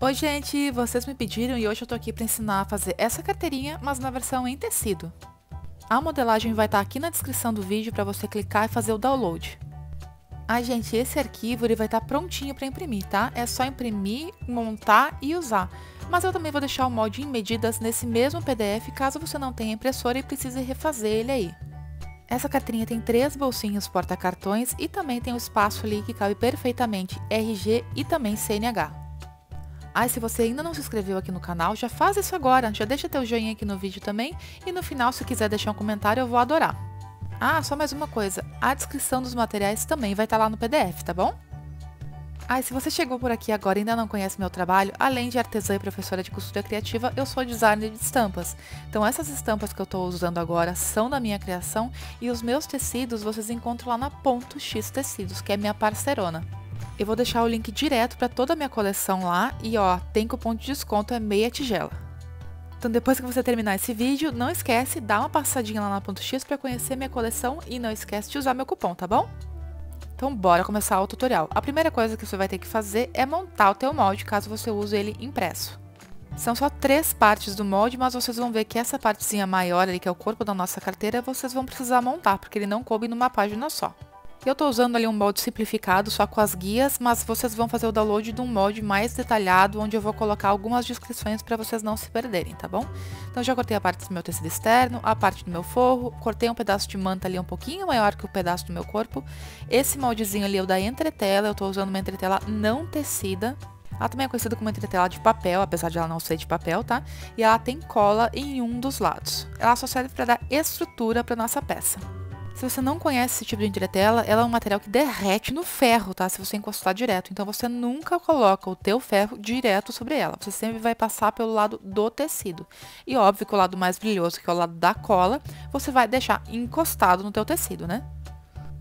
Oi gente, vocês me pediram e hoje eu tô aqui para ensinar a fazer essa carteirinha, mas na versão em tecido. A modelagem vai estar aqui na descrição do vídeo para você clicar e fazer o download. Gente, esse arquivo ele vai estar prontinho para imprimir, tá? É só imprimir, montar e usar. Mas eu também vou deixar o molde em medidas nesse mesmo PDF, caso você não tenha impressora e precise refazer ele aí. Essa carteirinha tem 3 bolsinhos porta-cartões e também tem um espaço ali que cabe perfeitamente RG e também CNH. Se você ainda não se inscreveu aqui no canal, já faz isso agora, já deixa teu joinha aqui no vídeo também, e no final, se quiser deixar um comentário, eu vou adorar. Só mais uma coisa, a descrição dos materiais também vai estar lá no PDF, tá bom? Se você chegou por aqui agora e ainda não conhece meu trabalho, além de artesã e professora de costura criativa, eu sou designer de estampas. Então essas estampas que eu estou usando agora são da minha criação, e os meus tecidos vocês encontram lá na Ponto X Tecidos, que é minha parceirona. Eu vou deixar o link direto para toda a minha coleção lá e tem cupom de desconto, é meia tigela. Então depois que você terminar esse vídeo, não esquece, dá uma passadinha lá na Ponto X para conhecer minha coleção e não esquece de usar meu cupom, tá bom? Então bora começar o tutorial. A primeira coisa que você vai ter que fazer é montar o teu molde, caso você use ele impresso. São só 3 partes do molde, mas vocês vão ver que essa partezinha maior ali, que é o corpo da nossa carteira, vocês vão precisar montar, porque ele não coube numa página só. Eu tô usando ali um molde simplificado, só com as guias, mas vocês vão fazer o download de um molde mais detalhado, onde eu vou colocar algumas descrições para vocês não se perderem, tá bom? Então já cortei a parte do meu tecido externo, a parte do meu forro, cortei um pedaço de manta ali um pouquinho maior que o pedaço do meu corpo. Esse moldezinho ali é o da entretela, eu tô usando uma entretela não tecida. Ela também é conhecida como entretela de papel, apesar de ela não ser de papel, tá? E ela tem cola em um dos lados. Ela só serve para dar estrutura para nossa peça. Se você não conhece esse tipo de entretela, ela é um material que derrete no ferro, tá? Se você encostar direto. Então você nunca coloca o teu ferro direto sobre ela. Você sempre vai passar pelo lado do tecido. E óbvio que o lado mais brilhoso, que é o lado da cola, você vai deixar encostado no teu tecido, né?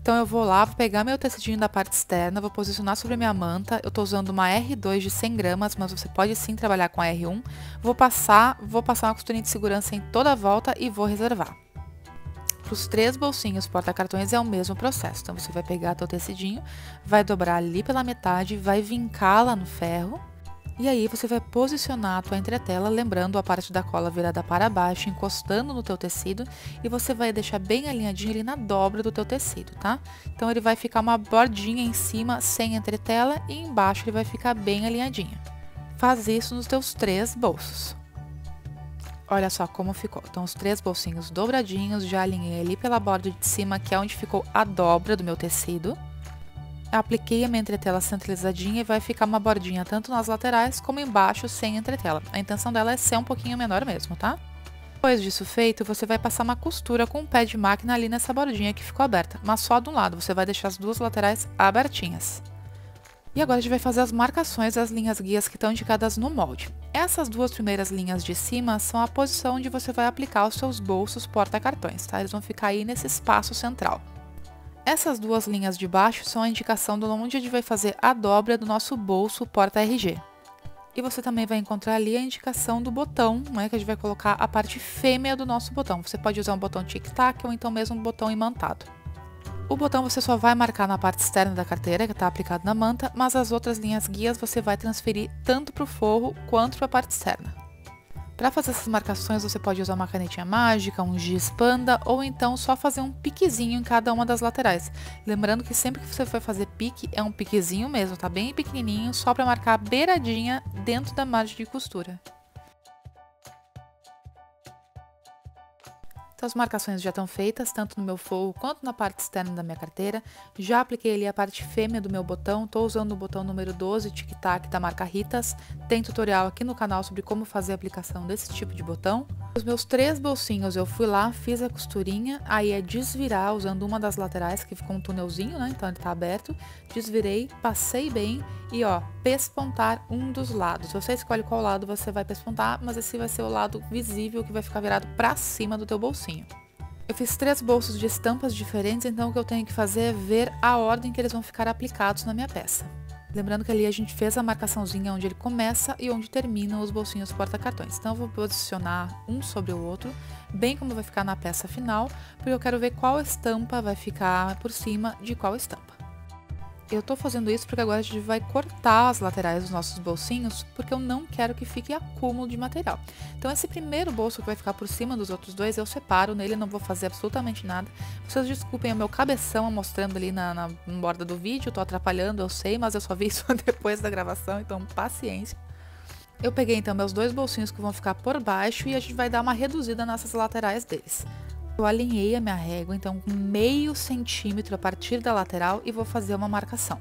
Então eu vou lá, vou pegar meu tecidinho da parte externa, vou posicionar sobre a minha manta. Eu tô usando uma R2 de 100 gramas, mas você pode sim trabalhar com a R1. Vou passar uma costurinha de segurança em toda a volta e vou reservar. Os 3 bolsinhos porta-cartões é o mesmo processo. Então você vai pegar teu tecidinho, vai dobrar ali pela metade, vai vincá-la no ferro. E aí você vai posicionar a tua entretela, lembrando a parte da cola virada para baixo, encostando no teu tecido. E você vai deixar bem alinhadinho ali na dobra do teu tecido, tá? Então ele vai ficar uma bordinha em cima sem entretela e embaixo ele vai ficar bem alinhadinho. Faz isso nos teus 3 bolsos. Olha só como ficou. Então, os 3 bolsinhos dobradinhos, já alinhei ali pela borda de cima, que é onde ficou a dobra do meu tecido. Apliquei a minha entretela centralizadinha e vai ficar uma bordinha tanto nas laterais como embaixo sem entretela. A intenção dela é ser um pouquinho menor mesmo, tá? Depois disso feito, você vai passar uma costura com um pé de máquina ali nessa bordinha que ficou aberta, mas só de um lado, você vai deixar as 2 laterais abertinhas. E agora a gente vai fazer as marcações das linhas guias que estão indicadas no molde. Essas 2 primeiras linhas de cima são a posição onde você vai aplicar os seus bolsos porta-cartões, tá? Eles vão ficar aí nesse espaço central. Essas 2 linhas de baixo são a indicação de onde a gente vai fazer a dobra do nosso bolso porta-RG. E você também vai encontrar ali a indicação do botão, né? Que a gente vai colocar a parte fêmea do nosso botão. Você pode usar um botão tic-tac ou então mesmo um botão imantado. O botão você só vai marcar na parte externa da carteira, que está aplicado na manta, mas as outras linhas guias você vai transferir tanto para o forro quanto para a parte externa. Para fazer essas marcações você pode usar uma canetinha mágica, um giz panda ou então só fazer um piquezinho em cada uma das laterais. Lembrando que sempre que você for fazer pique, é um piquezinho mesmo, tá bem pequenininho, só para marcar a beiradinha dentro da margem de costura. Então, as marcações já estão feitas, tanto no meu forro quanto na parte externa da minha carteira. Já apliquei ali a parte fêmea do meu botão, estou usando o botão número 12, tic-tac, da marca Ritas. Tem tutorial aqui no canal sobre como fazer a aplicação desse tipo de botão. Os meus 3 bolsinhos eu fui lá, fiz a costurinha, aí é desvirar usando uma das laterais, que ficou um túnelzinho, né? Então ele tá aberto. Desvirei, passei bem e pespontar um dos lados. Você escolhe qual lado você vai pespontar, mas esse vai ser o lado visível que vai ficar virado pra cima do teu bolsinho. Eu fiz 3 bolsos de estampas diferentes, então o que eu tenho que fazer é ver a ordem que eles vão ficar aplicados na minha peça. Lembrando que ali a gente fez a marcaçãozinha onde ele começa e onde terminam os bolsinhos porta-cartões. Então eu vou posicionar um sobre o outro, bem como vai ficar na peça final, porque eu quero ver qual estampa vai ficar por cima de qual estampa. Eu tô fazendo isso porque agora a gente vai cortar as laterais dos nossos bolsinhos, porque eu não quero que fique acúmulo de material. Então esse primeiro bolso que vai ficar por cima dos outros dois, eu separo nele, não vou fazer absolutamente nada. Vocês desculpem o meu cabeção mostrando ali na borda do vídeo, tô atrapalhando, eu sei, mas eu só vi isso depois da gravação, então paciência. Eu peguei então meus dois bolsinhos que vão ficar por baixo e a gente vai dar uma reduzida nessas laterais deles. Eu alinhei a minha régua, então com meio centímetro a partir da lateral e vou fazer uma marcação.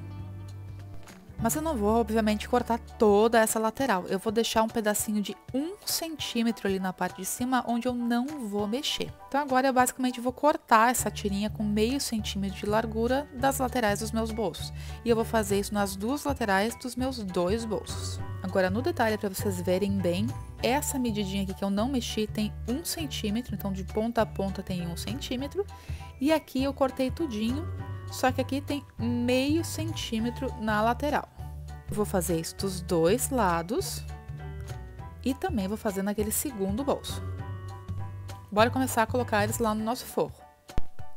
Mas eu não vou, obviamente, cortar toda essa lateral. Eu vou deixar um pedacinho de 1 centímetro ali na parte de cima, onde eu não vou mexer. Então agora eu basicamente vou cortar essa tirinha com meio centímetro de largura das laterais dos meus bolsos. E eu vou fazer isso nas duas laterais dos meus dois bolsos. Agora no detalhe, para vocês verem bem, essa medidinha aqui que eu não mexi tem 1 centímetro, então de ponta a ponta tem 1 centímetro. E aqui eu cortei tudinho, só que aqui tem meio centímetro na lateral. Eu vou fazer isso dos dois lados e também vou fazer naquele segundo bolso. Bora começar a colocar eles lá no nosso forro.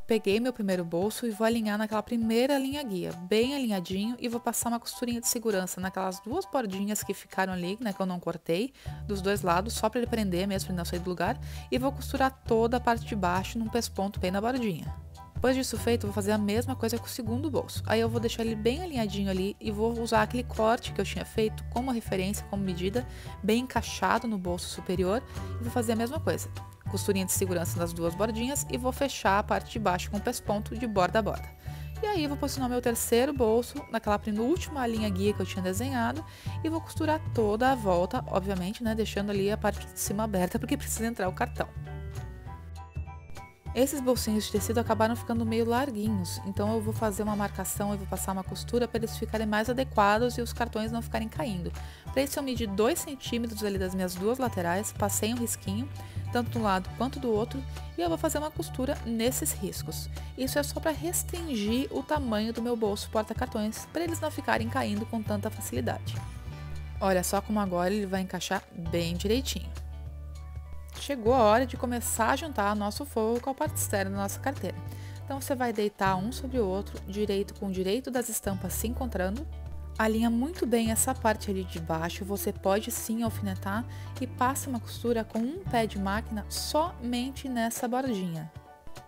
Peguei meu primeiro bolso e vou alinhar naquela primeira linha guia, bem alinhadinho, e vou passar uma costurinha de segurança naquelas duas bordinhas que ficaram ali, né, que eu não cortei, dos dois lados, só para ele prender mesmo, para ele não sair do lugar, e vou costurar toda a parte de baixo num pesponto bem na bordinha. Depois disso feito, eu vou fazer a mesma coisa com o segundo bolso. Aí eu vou deixar ele bem alinhadinho ali e vou usar aquele corte que eu tinha feito como referência, como medida, bem encaixado no bolso superior, e vou fazer a mesma coisa. Costurinha de segurança nas duas bordinhas e vou fechar a parte de baixo com o pesponto de borda a borda. E aí eu vou posicionar meu terceiro bolso naquela última linha guia que eu tinha desenhado e vou costurar toda a volta, obviamente, né, deixando ali a parte de cima aberta porque precisa entrar o cartão. Esses bolsinhos de tecido acabaram ficando meio larguinhos, então eu vou fazer uma marcação e vou passar uma costura para eles ficarem mais adequados e os cartões não ficarem caindo. Para isso eu medi 2 centímetros ali das minhas duas laterais, passei um risquinho, tanto de um lado quanto do outro, e eu vou fazer uma costura nesses riscos. Isso é só para restringir o tamanho do meu bolso porta-cartões, para eles não ficarem caindo com tanta facilidade. Olha só como agora ele vai encaixar bem direitinho. Chegou a hora de começar a juntar nosso forro com a parte externa da nossa carteira. Então você vai deitar um sobre o outro, direito com o direito das estampas se encontrando. Alinha muito bem essa parte ali de baixo, você pode sim alfinetar e passa uma costura com um pé de máquina somente nessa bordinha.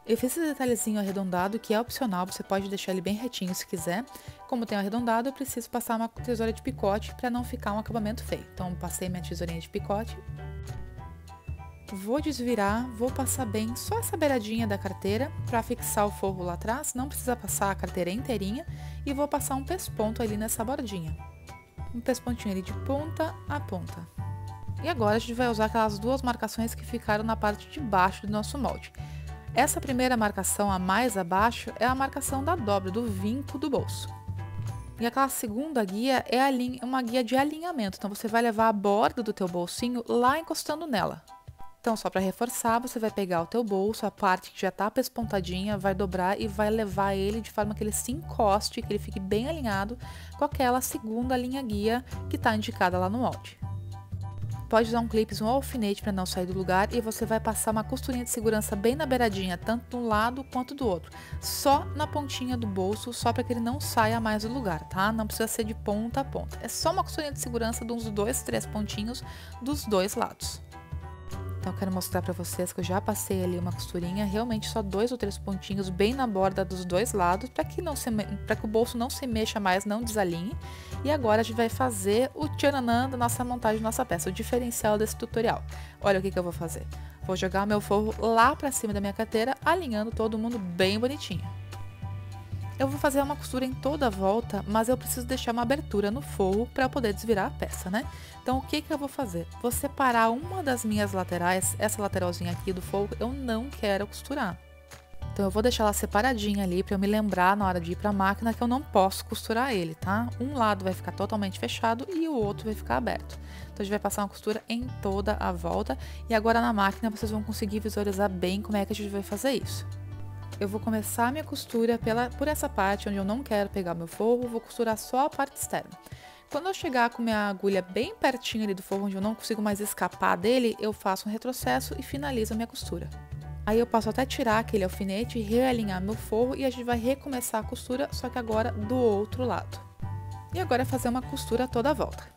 Eu fiz esse detalhezinho arredondado que é opcional, você pode deixar ele bem retinho se quiser. Como tem arredondado, eu preciso passar uma tesoura de picote para não ficar um acabamento feio. Então passei minha tesourinha de picote. Vou desvirar, vou passar bem só essa beiradinha da carteira para fixar o forro lá atrás, não precisa passar a carteira inteirinha, e vou passar um pesponto ali nessa bordinha. Um pespontinho ali de ponta a ponta. E agora a gente vai usar aquelas duas marcações que ficaram na parte de baixo do nosso molde. Essa primeira marcação a mais abaixo é a marcação da dobra, do vinco do bolso. E aquela segunda guia é uma guia de alinhamento, então você vai levar a borda do teu bolsinho lá encostando nela. Então, só para reforçar, você vai pegar o teu bolso, a parte que já tá pespontadinha, vai dobrar e vai levar ele de forma que ele se encoste, que ele fique bem alinhado com aquela segunda linha guia que tá indicada lá no molde. Pode usar um clipe, um alfinete para não sair do lugar e você vai passar uma costurinha de segurança bem na beiradinha, tanto de um lado quanto do outro. Só na pontinha do bolso, só para que ele não saia mais do lugar, tá? Não precisa ser de ponta a ponta. É só uma costurinha de segurança de uns 2, 3 pontinhos dos dois lados. Então eu quero mostrar para vocês que eu já passei ali uma costurinha, realmente só 2 ou 3 pontinhos bem na borda dos dois lados, para que o bolso não se mexa mais, não desalinhe. E agora a gente vai fazer o tchananã da nossa montagem da nossa peça, o diferencial desse tutorial. Olha o que eu vou fazer. Vou jogar meu forro lá para cima da minha carteira, alinhando todo mundo bem bonitinho. Eu vou fazer uma costura em toda a volta, mas eu preciso deixar uma abertura no forro para poder desvirar a peça, né? Então, o que eu vou fazer? Vou separar uma das minhas laterais, essa lateralzinha aqui do forro, eu não quero costurar. Então, eu vou deixar ela separadinha ali para eu me lembrar na hora de ir para a máquina que eu não posso costurar ele, tá? Um lado vai ficar totalmente fechado e o outro vai ficar aberto. Então, a gente vai passar uma costura em toda a volta e agora na máquina vocês vão conseguir visualizar bem como é que a gente vai fazer isso. Eu vou começar a minha costura por essa parte onde eu não quero pegar meu forro, vou costurar só a parte externa. Quando eu chegar com minha agulha bem pertinho ali do forro, onde eu não consigo mais escapar dele, eu faço um retrocesso e finalizo a minha costura. Aí eu posso até tirar aquele alfinete e realinhar meu forro e a gente vai recomeçar a costura, só que agora do outro lado. E agora é fazer uma costura toda a volta.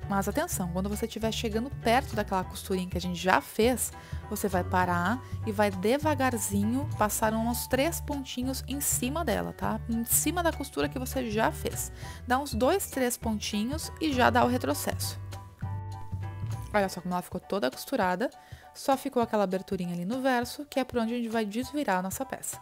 Mas atenção, quando você estiver chegando perto daquela costurinha que a gente já fez, você vai parar e vai devagarzinho passar uns 3 pontinhos em cima dela, tá? Em cima da costura que você já fez. Dá uns 2, 3 pontinhos e já dá o retrocesso. Olha só como ela ficou toda costurada, só ficou aquela aberturinha ali no verso, que é por onde a gente vai desvirar a nossa peça.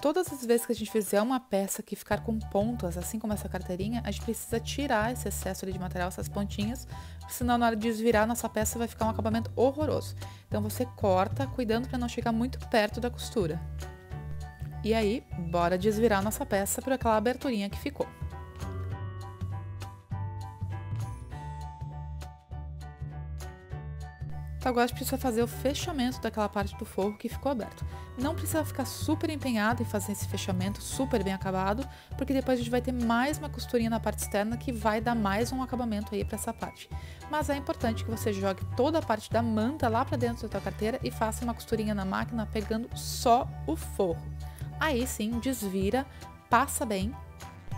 Todas as vezes que a gente fizer uma peça que ficar com pontas, assim como essa carteirinha, a gente precisa tirar esse excesso ali de material, essas pontinhas, senão na hora de desvirar nossa peça vai ficar um acabamento horroroso. Então você corta, cuidando para não chegar muito perto da costura. E aí, bora desvirar nossa peça por aquela aberturinha que ficou. Então agora a gente precisa fazer o fechamento daquela parte do forro que ficou aberto. Não precisa ficar super empenhado em fazer esse fechamento super bem acabado, porque depois a gente vai ter mais uma costurinha na parte externa que vai dar mais um acabamento aí para essa parte. Mas é importante que você jogue toda a parte da manta lá para dentro da tua carteira e faça uma costurinha na máquina pegando só o forro. Aí sim, desvira, passa bem.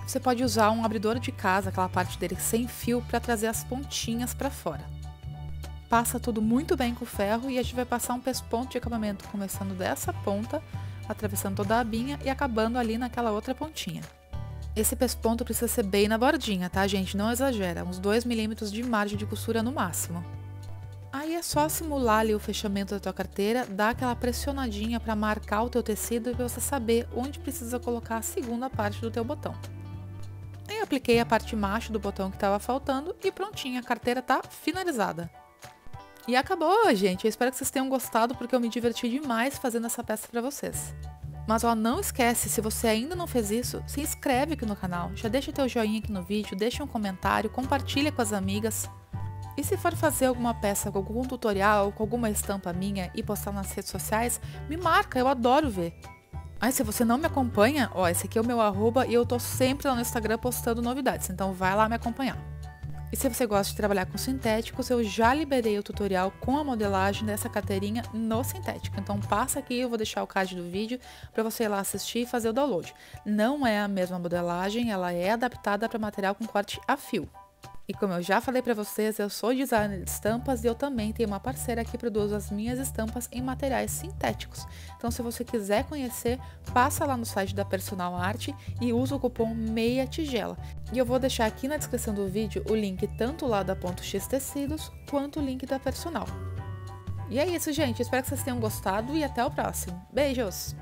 Você pode usar um abridor de casa, aquela parte dele sem fio, para trazer as pontinhas para fora. Passa tudo muito bem com o ferro e a gente vai passar um pesponto de acabamento, começando dessa ponta, atravessando toda a abinha e acabando ali naquela outra pontinha. Esse pesponto precisa ser bem na bordinha, tá, gente? Não exagera, uns 2 milímetros de margem de costura no máximo. Aí é só simular ali o fechamento da tua carteira, dar aquela pressionadinha para marcar o teu tecido e para você saber onde precisa colocar a segunda parte do teu botão. Aí eu apliquei a parte macho do botão que estava faltando e prontinho, a carteira tá finalizada. E acabou, gente! Eu espero que vocês tenham gostado, porque eu me diverti demais fazendo essa peça pra vocês. Mas ó, não esquece, se você ainda não fez isso, se inscreve aqui no canal, já deixa teu joinha aqui no vídeo, deixa um comentário, compartilha com as amigas. E se for fazer alguma peça com algum tutorial, com alguma estampa minha e postar nas redes sociais, me marca, eu adoro ver. Aí se você não me acompanha, ó, esse aqui é o meu arroba e eu tô sempre lá no Instagram postando novidades, então vai lá me acompanhar. E se você gosta de trabalhar com sintéticos, eu já liberei o tutorial com a modelagem dessa carteirinha no sintético. Então passa aqui, eu vou deixar o card do vídeo para você ir lá assistir e fazer o download. Não é a mesma modelagem, ela é adaptada para material com corte a fio. E como eu já falei para vocês, eu sou designer de estampas e eu também tenho uma parceira que produz as minhas estampas em materiais sintéticos. Então se você quiser conhecer, passa lá no site da Personal Art e usa o cupom MEIATIGELA. E eu vou deixar aqui na descrição do vídeo o link tanto lá da Ponto X Tecidos quanto o link da Personal. E é isso, gente. Espero que vocês tenham gostado e até o próximo. Beijos!